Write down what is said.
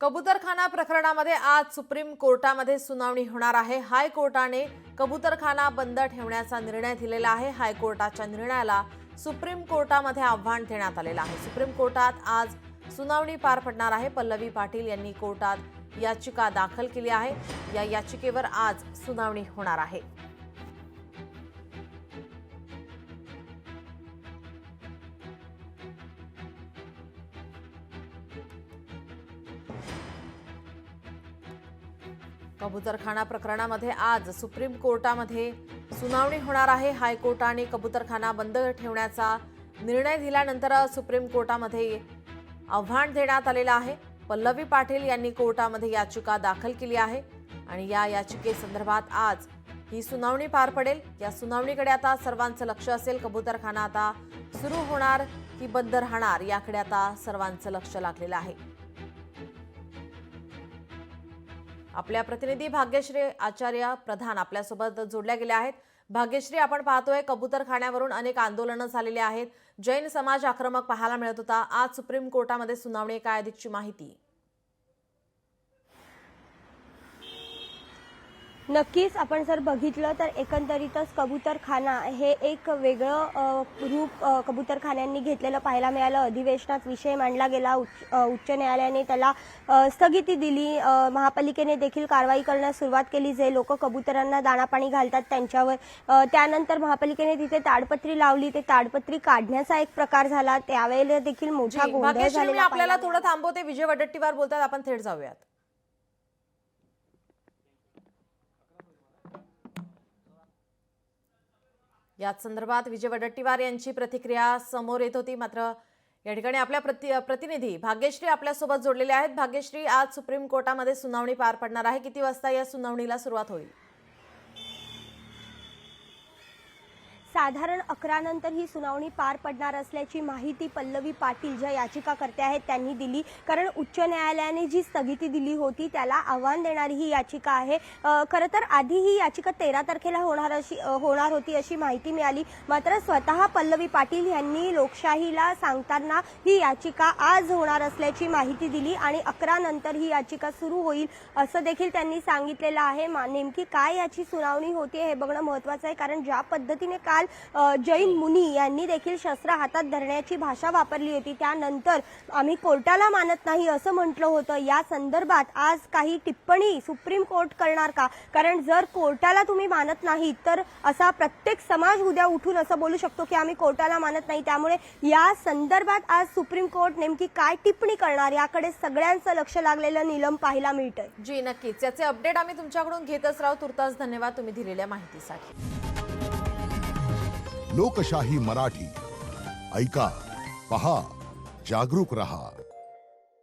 कबूतरखाना प्रकरणामध्ये आज सुप्रीम कोर्टामध्ये सुनावणी होणार आहे। हायकोर्टाने कबूतरखाना बंद ठेवण्याचा निर्णय दिलेला आहे। हायकोर्टाच्या निर्णयाला सुप्रीम कोर्टामध्ये आव्हान देण्यात आलेलं आहे। सुप्रीम कोर्टात आज सुनावणी पार पडणार आहे। पल्लवी पाटील यांनी कोर्टात याचिका दाखल केली आहे। या याचिकेवर आज सुनावणी होणार आहे। कबूतरखाना प्रकरणामध्ये आज सुप्रीम कोर्टामध्ये सुनावणी होणार आहे। हायकोर्टाने कबूतरखाना बंद ठेवण्याचा निर्णय दिल्यानंतर सुप्रीम कोर्टामध्ये आव्हान देण्यात आलेलं आहे। पल्लवी पाटील यांनी कोर्टामध्ये याचिका दाखल केली आहे आणि या याचिकेसंदर्भात आज ही सुनावणी पार पडेल। या सुनावणीकडे आता सर्वांचं लक्ष असेल। कबूतरखाना आता सुरू होणार की बंद राहणार याकडे आता सर्वांचं लक्ष लागलेलं आहे। आपल्या प्रतिनिधी भाग्यश्री आचार्य प्रधान आपल्यासोबत जोडल्या गेल्या आहेत। भाग्यश्री, आपण पाहतोय कबूतरखान्यावरून अनेक आंदोलनं झालेली आहेत। जैन समाज आक्रमक पाहायला मिळत होता। आज सुप्रीम कोर्टामध्ये सुनावणी, काय अधिकची माहिती? नक्कीच आपण जर बघितलं तर एकंदरीतच कबूतरखाना हे एक वेगळं रूप कबूतरखान्यांनी घेतलेलं पाहायला मिळालं। अधिवेशनात विषय मांडला गेला, उच्च न्यायालयाने त्याला स्थगिती दिली। महापालिकेने देखील कारवाई करण्यास सुरुवात केली, जे लोक कबुतरांना दाणापाणी घालतात त्यांच्यावर। त्यानंतर महापालिकेने तिथे ताडपत्री लावली, ते ताडपत्री काढण्याचा एक प्रकार झाला। त्यावेळेला देखील मोठा गोंधळ झालेला। आपल्याला थोडं थांबवते, विजय वडेट्टीवार बोलतात, आपण थेट जाऊयात। याच संदर्भात विजय वडेट्टीवार यांची प्रतिक्रिया समोर येत होती। मात्र या ठिकाणी आपल्या प्रतिनिधी भाग्यश्री आपल्यासोबत जोडलेले आहेत। भाग्यश्री, आज सुप्रीम कोर्टामध्ये सुनावणी पार पडणार आहे। किती वाजता या सुनावणीला सुरुवात होईल? साधारण 11 नंतर ही सुनावणी पार पडणार असल्याची माहिती पल्लवी पाटील ज्या याचिकाकर्ते आहेत त्यांनी दिली। कारण उच्च न्यायालयाने जी स्थगिती दिली होती त्याला आव्हान देणारी ही याचिका आहे। खरं तर आधी ही याचिका 13 तारखेला होणार होती अशी माहिती मिळाली। मात्र स्वतः पल्लवी पाटील यांनी लोकशाहीला सांगताना ही याचिका आज होणार असल्याची माहिती दिली आणि 11 नंतर ही याचिका सुरू होईल असं देखील त्यांनी सांगितलेलं आहे। नेमकी काय याची सुनावणी होते हे बघणं महत्त्वाचं आहे। कारण ज्या पद्धतीने काल जैन मुनी यांनी देखील शस्त्र हातात धरण्याची भाषा वापरली होती, त्यानंतर आम्ही कोर्टाला मानत नाही असं म्हटलं होतं। या संदर्भात आज काही टिप्पणी सुप्रीम कोर्ट करणार का? कारण जर कोर्टाला तुम्ही मानत नाही तर असा प्रत्येक समाज उद्या उठून असं बोलू शकतो की आम्ही कोर्टाला मानत नाही। त्यामुळे या संदर्भात आज सुप्रीम कोर्ट नेमकी काय टिप्पणी करणार याकडे सगळ्यांचं लक्ष लागलेलं नीलम पाहायला मिळतंय। जी नक्कीच, याचे अपडेट आम्ही तुमच्याकडून घेतच राहू। तुर्तास धन्यवाद तुम्ही दिलेल्या माहितीसाठी। लोकशाही मराठी ऐका, पहा, जागरूक रहा।